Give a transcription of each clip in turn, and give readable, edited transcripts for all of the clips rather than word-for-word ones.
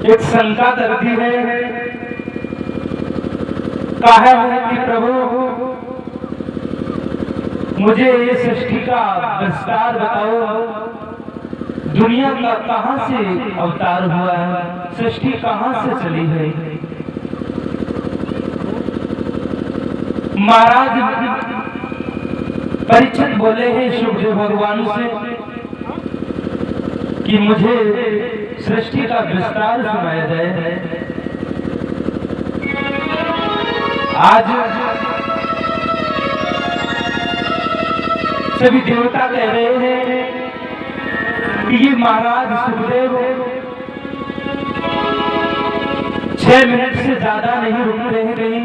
एक शंका करती है, कहा है कि प्रभु मुझे ये सृष्टि का विस्तार बताओ, दुनिया का कहां से अवतार हुआ है, सृष्टि कहां से चली है। महाराज परीक्षित बोले हैं सुखदेव भगवान से कि मुझे सृष्टि का विस्तार सुनाया जाए। आज सभी देवता कह रहे हैं कि ये महाराज सुखदेव 6 मिनट से ज्यादा नहीं रुक रहे कहीं,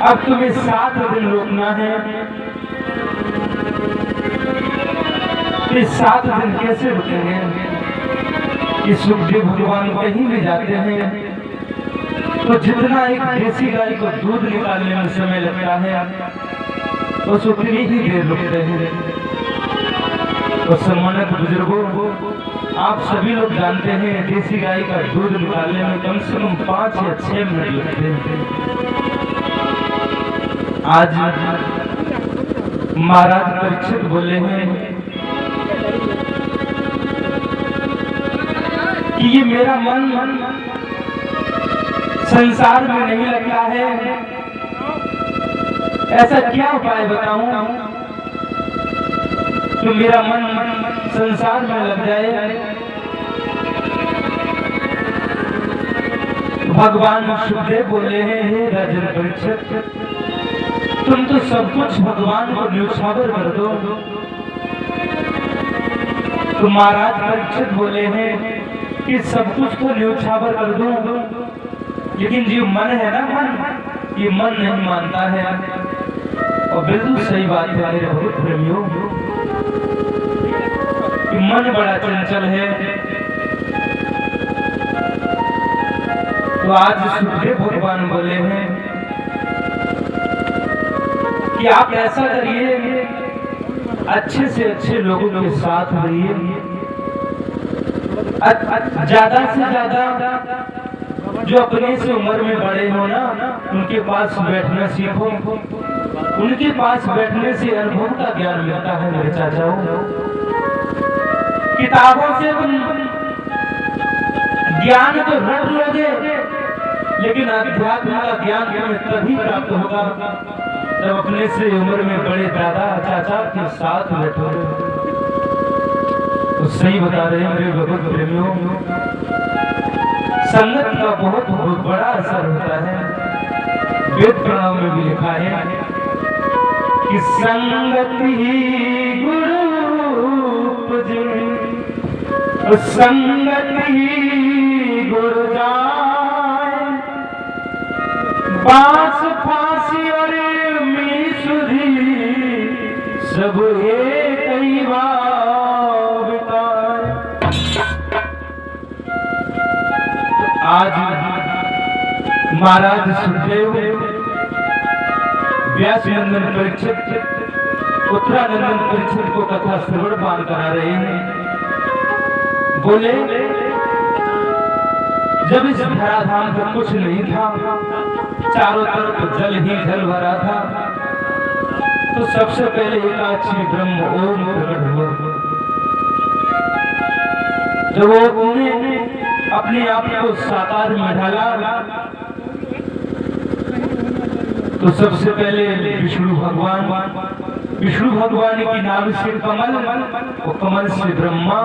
अब तुम्हें 7 दिन रुकना है। ये 7 दिन कैसे रुकेंगे कि सुखदेव भगवान कहीं भी जाते हैं तो जितना एक देसी गाय को दूध निकालने में समय लगता है बस उतनी ही देर रुकते हैं। तो सम्मानित बुजुर्गों, आप सभी लोग जानते हैं देसी गाय का दूध निकालने में कम से कम 5 या 6 मिनट लगते हैं। आज महाराज परीक्षित बोले हैं कि ये मेरा मन संसार में नहीं लगता है, ऐसा क्या उपाय बताऊं तो मेरा मन संसार में लग जाए। भगवान सुखदेव बोले हैं, हे राजन परीक्षित, तुम तो सब कुछ भगवान को न्यौछावर कर दो। तो महाराज परीक्षित बोले हैं कि सब कुछ तो न्यौछावर कर दो, लेकिन जो मन है ना, मन, ये मन नहीं मानता है। और बिल्कुल सही बात है मेरे बहुत प्रेमियों, कि मन बड़ा चंचल है। तो आज सुखदेव भगवान बोले हैं कि आप ऐसा करिए, अच्छे से अच्छे लोगों के साथ रहिए, ज्यादा से ज्यादा जो अपने से उम्र में बड़े हो ना, उनके पास बैठना सीखो। उनके पास बैठने से अनुभव का ज्ञान मिलता है मेरे चाचाओ। किताबों से तुम ज्ञान तो रट लोगे, लेकिन अध्यात्म का ज्ञान तुम्हें तभी प्राप्त होगा जब अपने से उम्र में बड़े दादा चाचा के साथ बैठोगे। तो सही बता रहे हैं मेरे भगवत प्रेमियों, संगत का बहुत बड़ा असर होता है। वेद पुराण में भी लिखा है कि संगत ही गुरु उपजे, संगत ही गुरु जाए, बांस फांसी और मीसुरी सब एक ही आज महाराज सुखदेव व्यास नंदन परीक्षित, उत्तरानंदन परीक्षित को कथा श्रवण पान करा रहे हैं। बोले जब इस धराधाम पर कुछ नहीं था, चारों तरफ जल ही जल भरा था, तो सबसे पहले एकाक्षी ब्रह्म ओम प्रकट हुआ। जब वो अपने आप को साकार में ढाला तो सबसे पहले विष्णु भगवान की नाभ से कमल, और कमल से ब्रह्मा,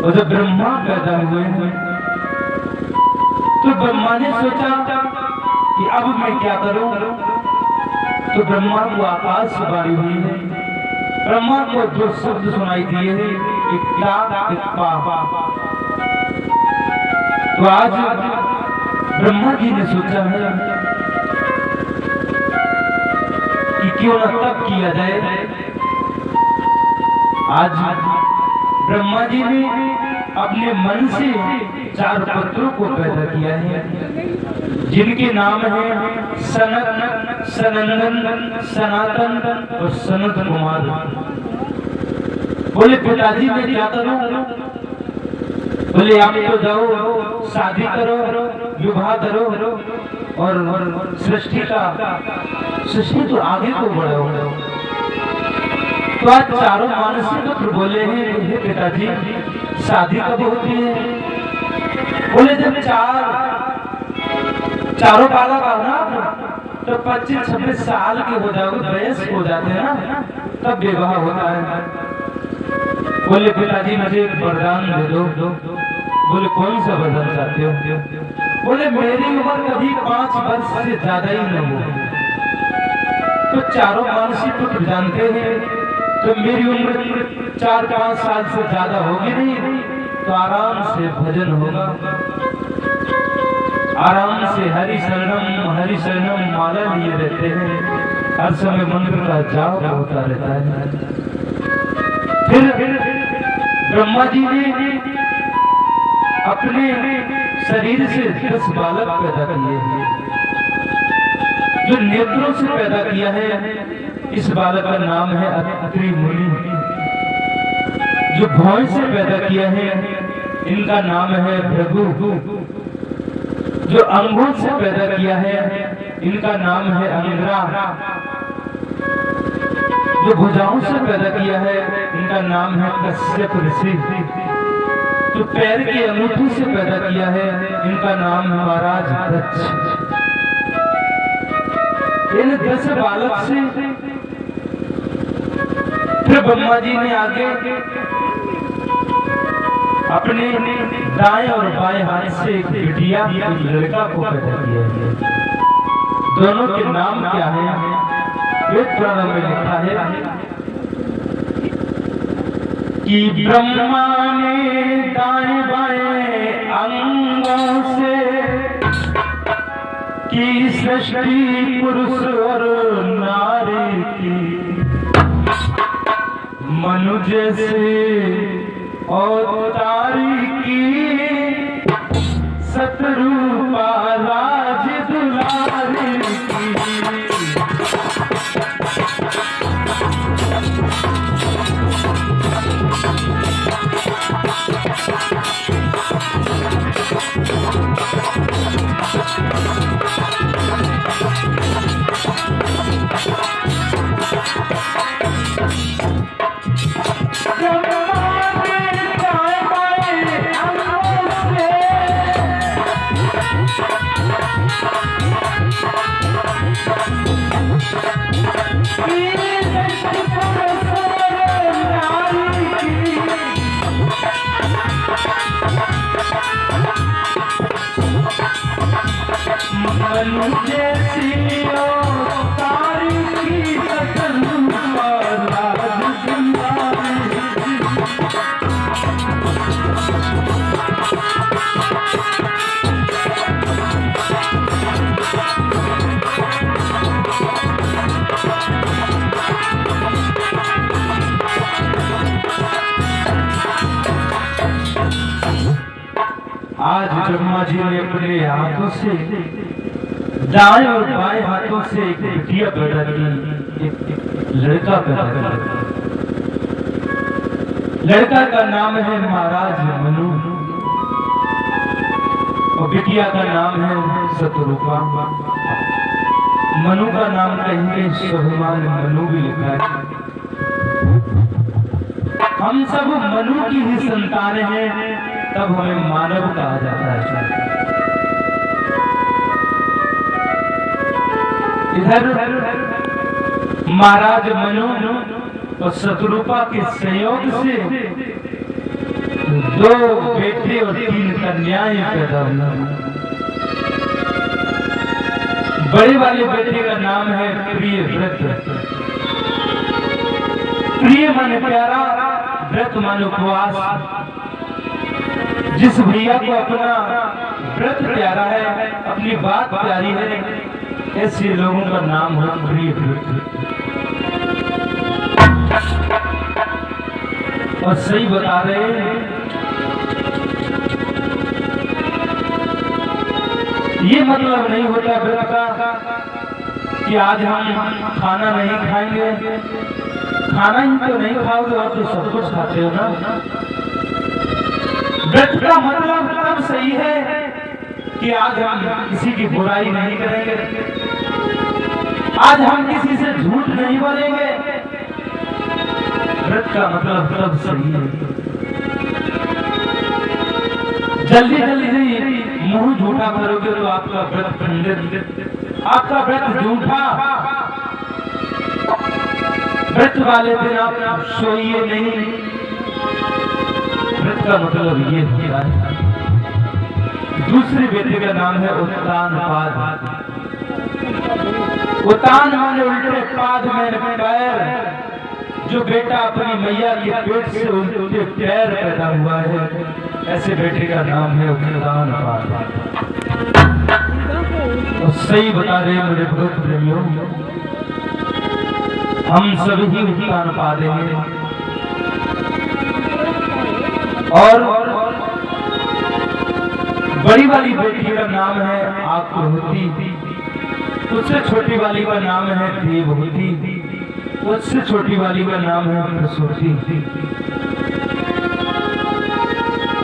और जब ब्रह्मा पैदा हुए तो ब्रह्मा ने सोचा कि अब मैं क्या करूं। तो ब्रह्मा को आकाश से वाणी हुई है, ब्रह्मा को 2 शब्द सुनाई दिए हैं, एक ला एक पा। तो आज ब्रह्मा जी ने सोचा है कि क्यों न तप किया जाए। आज ब्रह्मा जी ने अपने मन से 4 पुत्रों को पैदा किया है, जिनके नाम है सनत, सनंदन, सनातन और सनत कुमार। बोले पिताजी मैं क्या करूं? बोले आप तो जाओ शादी करो, विवाह करो और सृष्टि तो आगे को बढ़ाओ। तो आज चारों मानसी पुत्र बोले हैं, हे पिताजी शादी कब होती है? बोले जब चारों बालक ना तो 25-26 साल के हो जाओगे, वयस्क हो जाते हैं ना, तब विवाह होता है। बोले पिताजी मुझे एक वरदान दे दो। बोले कौन सा वरदान चाहते हो? बोले मेरी उम्र कभी 5 वर्ष से ज्यादा ही न हो। तो चारों मानसी पुत्र जानते हैं तो मेरी उम्र 4-5 साल से ज्यादा होगी नहीं, तो आराम से भजन होगा, आराम से हरि शरणम माला लिए रहते हैं, हर समय मंत्र का जाप होता रहता है। फिर ब्रह्मा जी ने अपने शरीर से 10 बालक पैदा किए हैं, जो नेत्रों से पैदा किया है। इस बालक का नाम है अत्रि मुनि। जो भौं से पैदा किया है, इनका नाम है भृगु। जो अंगों से पैदा किया है, इनका नाम है अंगिरा। जो भुजाओं से पैदा किया है, इनका नाम है कश्यप ऋषि। जो पैर की अंगूठी से पैदा किया है, इनका नाम है महाराज दक्ष। इन 10 बालक से फिर ब्रह्मा जी ने आगे अपने दाएं और बाएं हाथ से एक बिटिया, एक लड़का को पैदा किया है। दोनों के नाम क्या है? वेद पुराण में लिखा है कि ब्रह्मा ने दाएं बाएं अंगों से की सृष्टि पुरुष और नारी की, मनुष्य से अवतारी की, सतरूपा राज दुलारी की। आज ब्रह्मा जी ने अपने हाथों से, दाएं और बाएं हाथों से एक बिटिया पैदा की, एक लड़का पैदा किया। लड़का का नाम है महाराज मनु और बिटिया का नाम है शतरूपा। मनु का नाम कहीं स्वाभिमान मनु भी लिखा है। हम सब मनु की ही संतान हैं, तब हमें मानव कहा जाता है। इधर महाराज मनु और शतरूपा के संयोग से 2 बेटे और 3 कन्याएं पैदा हुई। बड़े वाले बेटे का नाम है प्रियव्रत। प्रिय माने प्यारा, व्रत माने उपवास। जिस भैया को अपना व्रत प्यारा है, अपनी बात प्यारी है, ऐसे लोगों का नाम है प्रियव्रत। और सही बता रहे हैं, ये मतलब नहीं होता व्रत का कि आज हम खाना नहीं खाएंगे। खाना ही तो नहीं खाओगे और तो सब कुछ खाते हो ना। व्रत का मतलब तब सही है कि आज हम किसी की बुराई नहीं करेंगे, आज हम किसी से झूठ नहीं बोलेंगे। व्रत का मतलब तब सही है। जल्दी जल्दी मुंह झूठा करोगे तो आपका व्रत खंडित, आपका व्रत झूठा। व्रत वाले दिन आप सोइए नहीं। व्रत का मतलब ये होता है। दूसरी बेटे का नाम है उत्तानपाद। उत्तान माने उल्टे, पाद में पैर। जो बेटा अपनी मैया के पेट से उल्टे पैर पैदा हुआ है, ऐसे बेटे का नाम है उत्तानपाद। और सही बता रहे मुझे भक्त प्रेमियों, हम सभी ही उत्तानपाद हैं। और बड़ी वाली बेटी का नाम है आकृति, उससे छोटी वाली का नाम है देवहूति, उससे छोटी वाली का नाम है प्रसूति।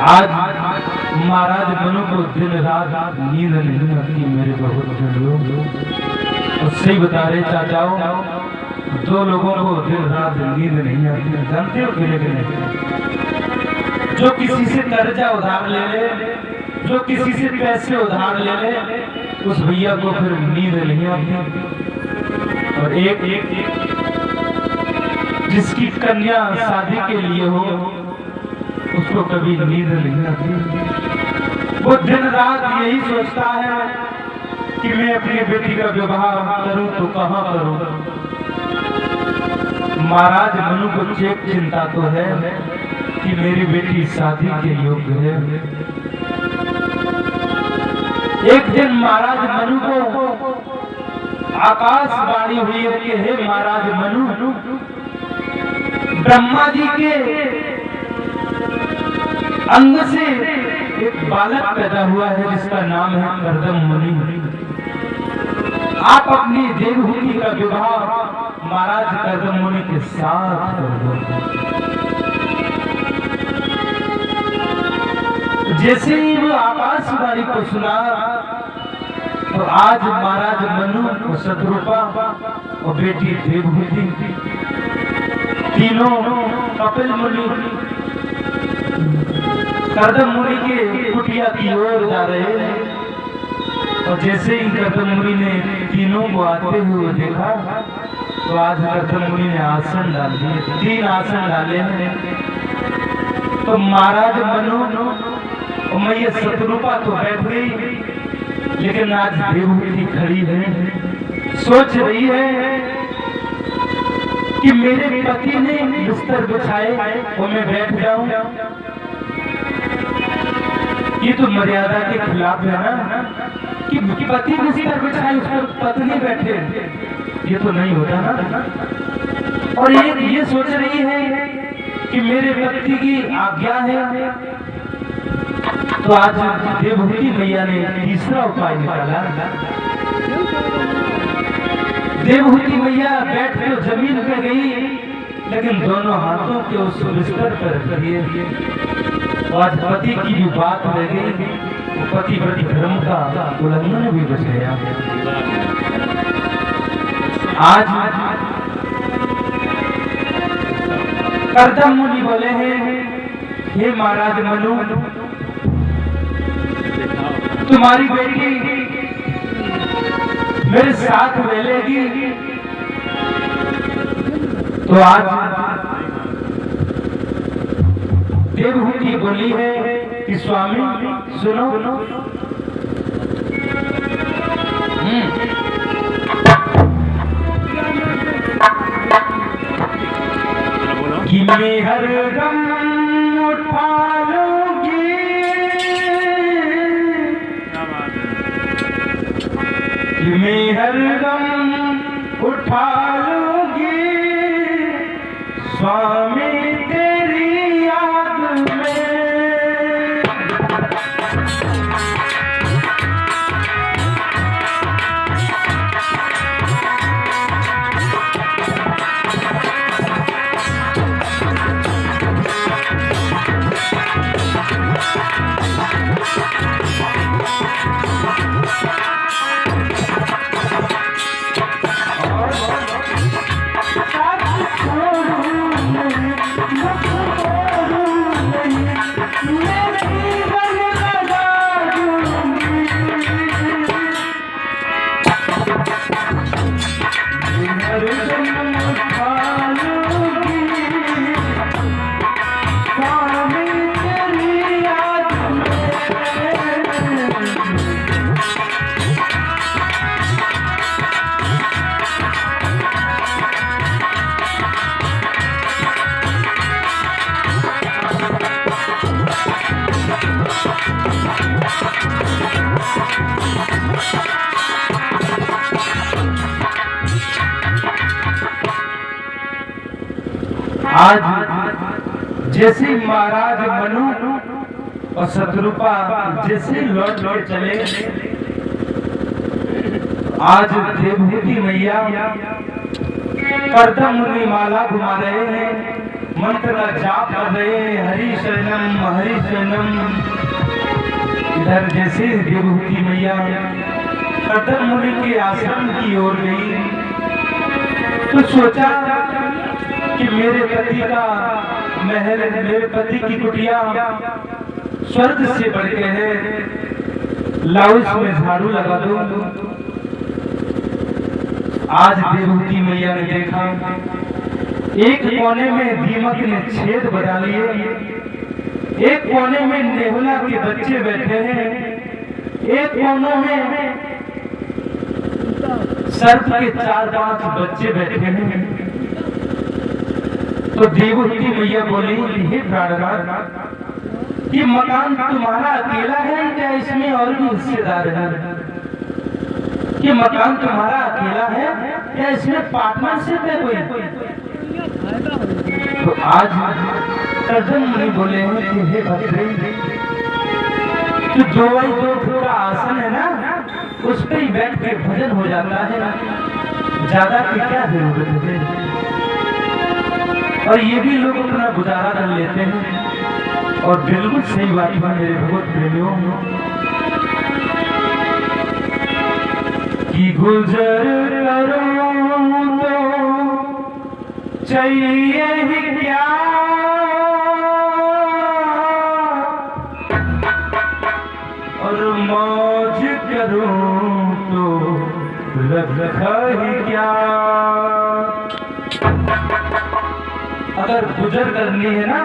आज महाराज मनु को दिन रात नींद नहीं आती मेरे बहुत लोग। और सही बता रहे चाचाओं, दो लोगों को दिन रात नींद नहीं आती, जानते हो किने किने? जो किसी से कर्जा उधार ले ले, जो किसी से पैसे उधार ले ले, उस भैया को फिर नींद नहीं आती। और एक जिसकी कन्या शादी के लिए हो, उसको कभी नींद नहीं आती। वो दिन रात यही सोचता है कि मैं अपनी बेटी का विवाह करूं तो कहां करूं। महाराज मनु को चेक चिंता तो है कि मेरी बेटी शादी के योग्य है। एक दिन महाराज मनु को आकाशवाणी हुई है कि हे महाराज मनु, ब्रह्मा जी के अंग से एक बालक पैदा हुआ है जिसका नाम है कर्दम मुनि। आप अपनी देवहूति का विवाह महाराज कर्दम मुनि के साथ कर दो। जैसे ही वो आकाशवाणी को सुना तो आज महाराज मनु और शत्रुपा और बेटी देवहूति तीनों कपिल मुनि कर्दम मुनि के कुटिया की ओर जा रहे हैं। और जैसे ही कर्दम मुनि ने तीनों को आते हुए देखा तो आज कर्दम मुनि ने आसन डाल दिए, 3 आसन डाले हैं। तो महाराज मनु और मैया शत्रुपा तो बैठ गई, लेकिन आज देवहूति खड़ी है, सोच रही है कि मेरे पति ने बिस्तर बिछाए और मैं बैठ जाऊं। ये तो मर्यादा के खिलाफ है ना कि पति बिस्तर बिछाए उस पर पत्नी बैठे, ये तो नहीं होता ना। और ये सोच रही है कि मेरे पति की आज्ञा है। तो आज देवहूति मैया ने तीसरा उपाय निकाला। देवहूति मैया बैठ के जमीन पे गई, लेकिन दोनों हाथों के उस बिस्तर पर रख दिए। आज पति की भी बात रह गई, पति प्रति धर्म का उल्लंघन भी बच गया। आज कर्दम मुनि बोले हैं, हे महाराज मनु, तुम्हारी बेटी मेरे साथ मिलेगी। तो आज देवहूति बोली है कि स्वामी सुनो, कि मैं हर गम उठा लूंगी, कि मैं हर गम उठा लूंगी स्वामी तेरी याद में। आज जैसे महाराज मनु और शत्रुपा जैसे लौट लौट चले, आज देवहूति मैया करदम मुनि माला घुमा रहे हैं, मंत्र का जाप कर रहे हैं, हरि शरणम हरि शरणम। इधर जैसे देवहूति मैया करदम मुनि के आश्रम की ओर गई तो सोचा कि मेरे पति का महल, मेरे पति की कुटिया स्वर्ग से बढ़ के है, लाओ इसमें झाड़ू लगा दो। आज देवहूति मैया ने देखा एक कोने में दीमक ने छेद बना लिए, एक कोने में नेहुला के बच्चे बैठे हैं, एक कोने में सर्प के 4-5 बच्चे बैठे हैं। तो देवहूति मैया बोली, हे प्राणनाथ, ये मकान तुम्हारा अकेला है क्या इसमें और भी हिस्सेदार है? ये मकान तुम्हारा अकेला है क्या इसमें पार्टनरशिप है कोई? तो आज करदम मुनि बोले हैं कि हे भद्रे, तो 2x2 फुट का आसन है ना, उस पे ही बैठ के भजन हो जाता है, ज्यादा की क्या जरूरत है? और ये भी लोग अपना गुजारा कर लेते हैं। और बिल्कुल सही बात है मेरे भगवत प्रेमियों कि गुजर करो तो चाहिए ही क्या, और मौज करो तो रखा ही क्या। अगर गुजर करनी है ना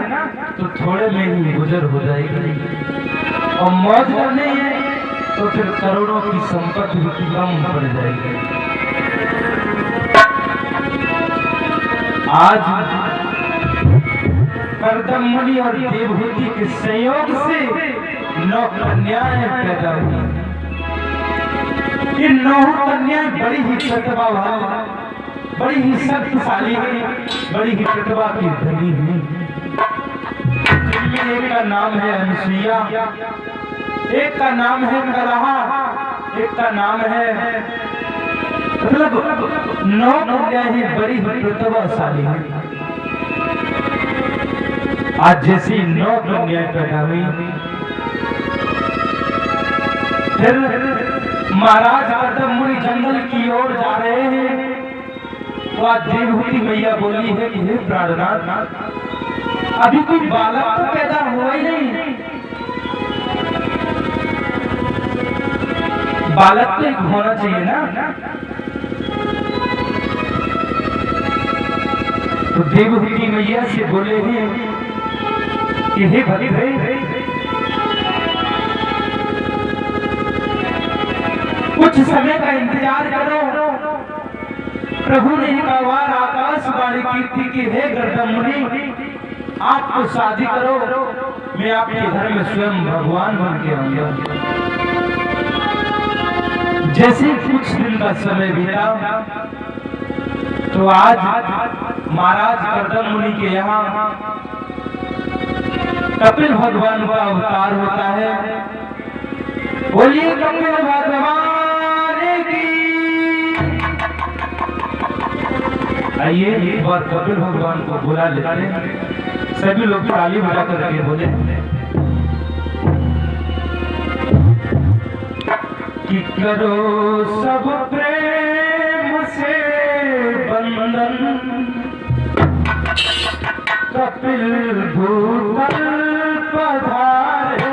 तो थोड़े में ही गुजर हो जाएगी, और मौज करनी है तो फिर करोड़ों की संपत्ति कम पड़ जाएगी। आज करदम मुनि और देवहूति के संयोग से 9 कन्याएं पैदा हुई। ये 9 कन्याएं बड़ी ही प्रतिभावान, बड़ी ही शक्तिशाली है, बड़ी ही प्रतिभा की धनी है, जिनमें एक का नाम है अनुसुईया, एक का नाम है कलहा, एक का नाम है, मतलब 9 कन्याएं बड़ी ही प्रतिभाशाली है। आज जैसी 9 कन्याएं पैदा हुई, फिर महाराज करदम मुनि जंगल की ओर जा रहे हैं। तो आज देवहूति मैया बोली है कि हे प्राणनाथ, अभी कोई बालक तो पैदा हुआ ही नहीं, बालक तो एक होना चाहिए ना। तो देवहूति मैया से बोले हैं कि हे भद्रे, कुछ समय का इंतजार करो। प्रभु ने एक बार आकाशवाणी की थी कि हे करदम मुनि, आपको शादी करो, मैं आपके घर में स्वयं भगवान बन के आऊंगा। जैसे कुछ दिन का समय बीता तो आज महाराज करदम मुनि के यहाँ कपिल भगवान का अवतार होता है। बोलिए कपिल भगवान की। आइए एक बार कपिल भगवान को बुला लेते हैं, सभी लोग ताली बजा करके बोले कि करो सब प्रेम से बंधन, कपिल भूतल पधारे।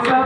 सब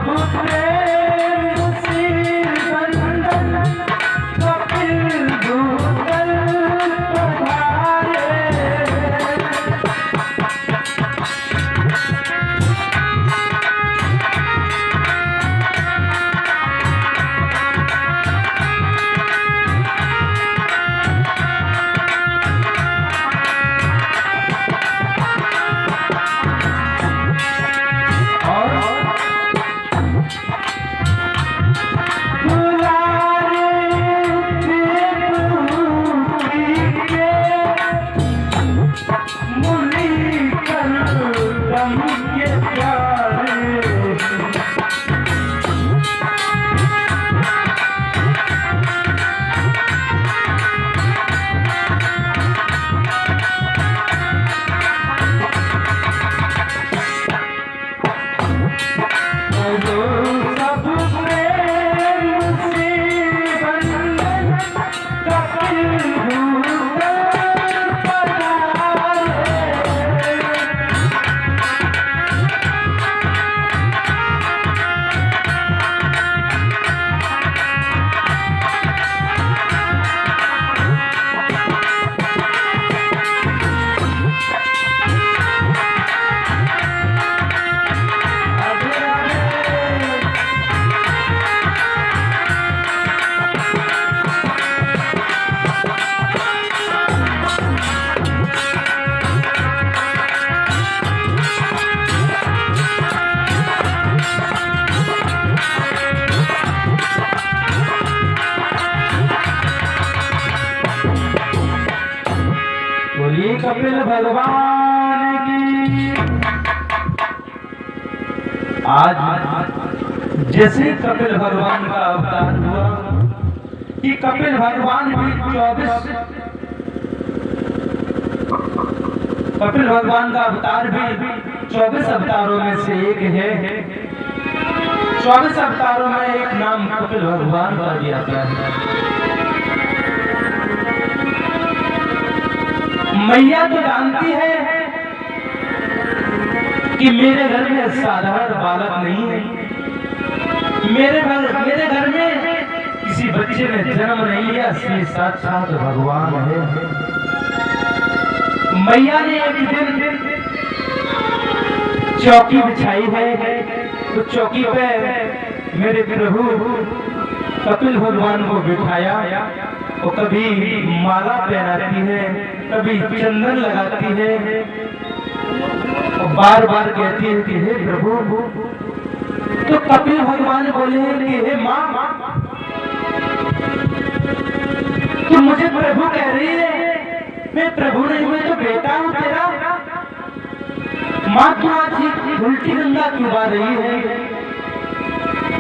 कपिल भगवान की। आज जैसे कपिल भगवान का अवतार हुआ कि कपिल भगवान भी 24 कपिल भगवान का अवतार भी 24 अवतारों में से एक है। 24 अवतारों में एक नाम कपिल भगवान का दिया गया है। मैया तो जानती है कि मेरे घर में साधारण बालक नहीं है, मेरे घर में किसी बच्चे ने जन्म नहीं लिया, इसलिए साक्षात भगवान है। मैया ने एक दिन चौकी बिछाई है, तो चौकी पे मेरे प्रभु कपिल भगवान को बिठाया। वो कभी माला पहनाती है, कभी चंदन लगाती है और बार बार कहती है कि हे प्रभु। तो कपिल भगवान बोले कि हे माँ, तू मुझे प्रभु कह रही है, मैं प्रभु नहीं, मैं तो बेटा हूँ तेरा। माँ तू आज उल्टी गंगा क्यों गा रही है?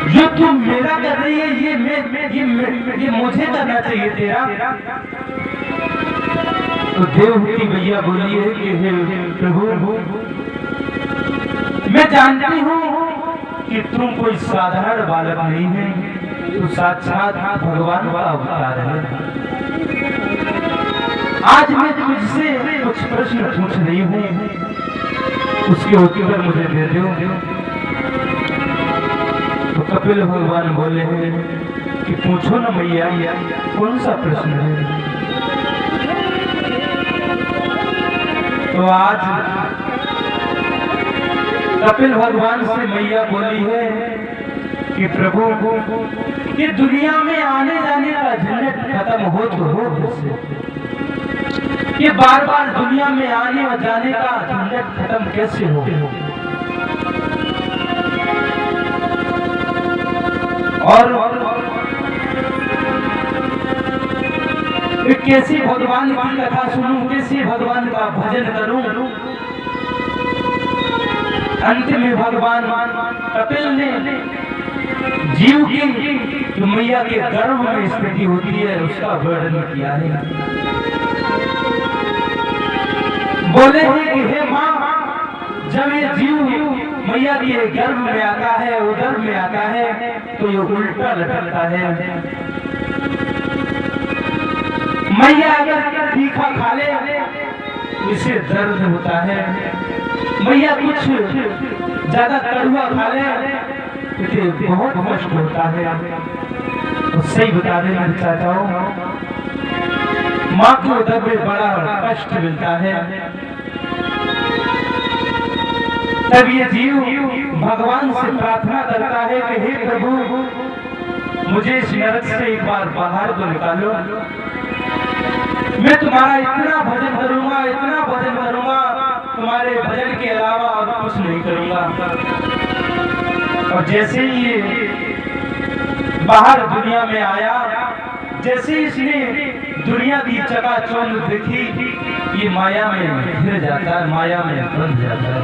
जो तू मेरा कर रही है ये मुझे करना चाहिए तेरा। तो देवहूति मैया बोली है कि हे प्रभु, मैं जानती हूँ कि तुम कोई साधारण बालक नहीं है, तू साक्षात भगवान का अवतार है। आज मैं तुझसे कुछ प्रश्न पूछ रही हूँ, उसके उत्तर मुझे दे दो। तो कपिल भगवान बोले हैं कि पूछो ना मैया, कौन सा प्रश्न है? तो आज कपिल भगवान से मैया बोली है कि प्रभु, ये दुनिया में आने जाने का झंझट खत्म हो तो हो कैसे? ये बार बार दुनिया में आने और जाने का झंझट खत्म कैसे हो? और कैसे भगवान की कथा सुनूं, कैसे भगवान का भजन करूं? अंत में भगवान कपिल ने जीव की जो मैया के गर्भ में स्थिति होती है उसका वर्णन किया है। बोले कि हे माँ, जब ये जीव मैया के गर्भ में आता है, उदर में आता है, तो ये उल्टा लटकता है। मैया अगर तीखा खा ले इसे दर्द होता है, मैया कुछ ज्यादा कड़वा खा ले इसे बहुत कष्ट होता है। तो सही बता देना चाहता हूँ, माँ के उदर में बड़ा कष्ट मिलता है। तब ये जीव भगवान से प्रार्थना करता है कि हे प्रभु, मुझे इस नरक से एक बार बाहर तो निकालो। मैं तुम्हारा इतना भजन करूंगा, इतना भजन करूंगा, तुम्हारे भजन के अलावा और कुछ नहीं करूंगा। और जैसे ही ये बाहर दुनिया में आया, जैसे इसने दुनिया की चकाचौंध देखी, ये माया में घिर जाता है, माया में बन जाता है।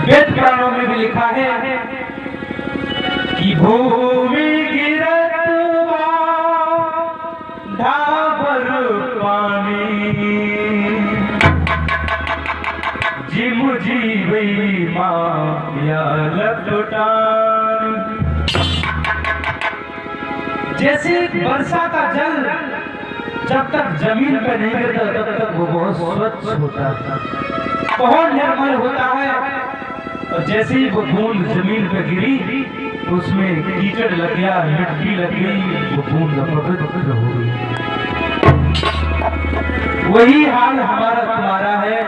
वेद पुराणों में भी लिखा है कि भूमि गिरत ढाबर पानी, जिम जीवई माया लपटान। जैसे वर्षा का जल जब तक जमीन पे नहीं गिरता तब तक वो बहुत स्वच्छ होता है, बहुत निर्मल होता है। और जैसे ही वो बूंद जमीन पे गिरी तो उसमें कीचड़ लग गया, मिट्टी लग गई, वो बूंद पवित्र हो गई। वही हाल हमारा तुम्हारा है।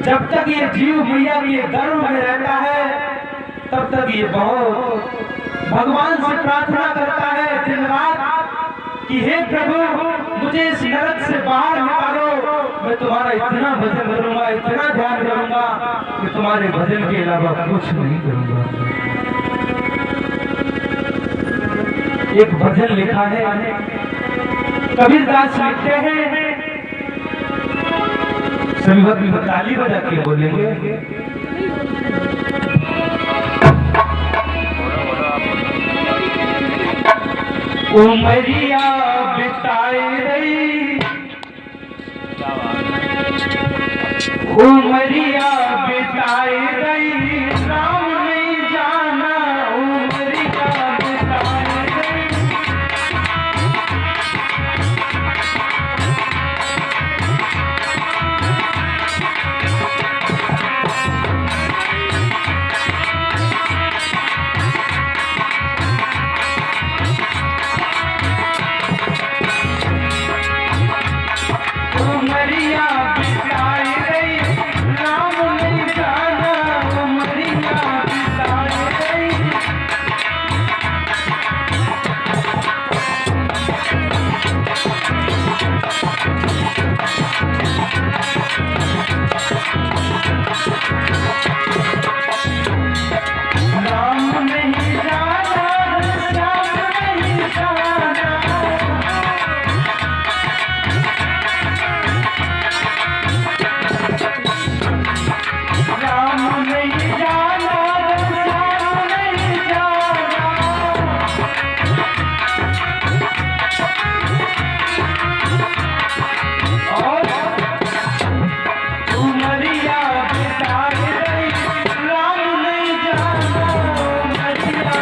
जब तक ये जीव मैया के गर्भ में रहता है तब तक ये बहुत भगवान से प्रार्थना करता है दिन रात कि हे प्रभु, मुझे इस नरक से बाहर निकालो। मैं तुम्हारा इतना भजन करूंगा, इतना ध्यान करूंगा कि तुम्हारे भजन के अलावा कुछ नहीं करूंगा। एक भजन लिखा है कबीरदास लिखते हैं, सभी भक्त ताली बजा के बोलेंगे, उमरिया बिताए रही, उमरिया बिताए रही, राम नहीं जाना, उमरिया बिताए रही। उमरिया बिताए रही, राम नहीं जाना, उमरिया बिताए रही। राम नहीं जाना, राम नहीं जाना, राम नहीं जाना, राम नहीं जाना। और उमरिया बिताए रही, राम नहीं जाना, उमरिया।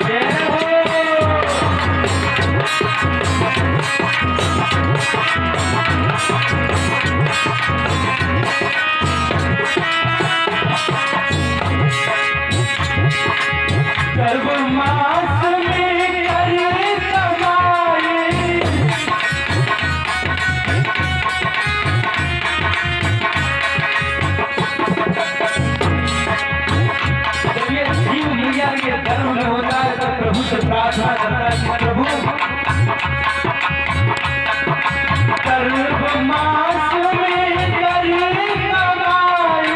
जय हो। गर्भ मास में करे कमाए, जब ये जीव मैया के गर्भ में होता है तो प्रभु से प्रार्थना करता है कि प्रभु गर्भ मास में करे कमाए,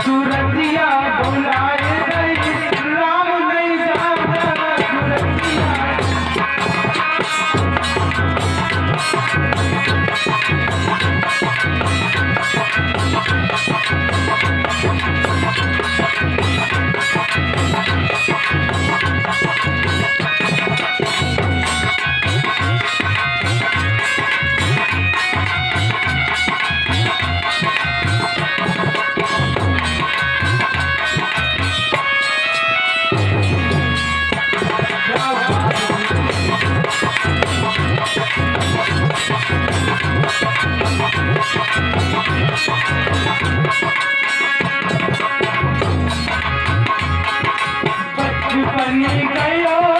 सूरतिया बुलाए रही, राम नहीं जाना, सूरतिया। बचपन गयो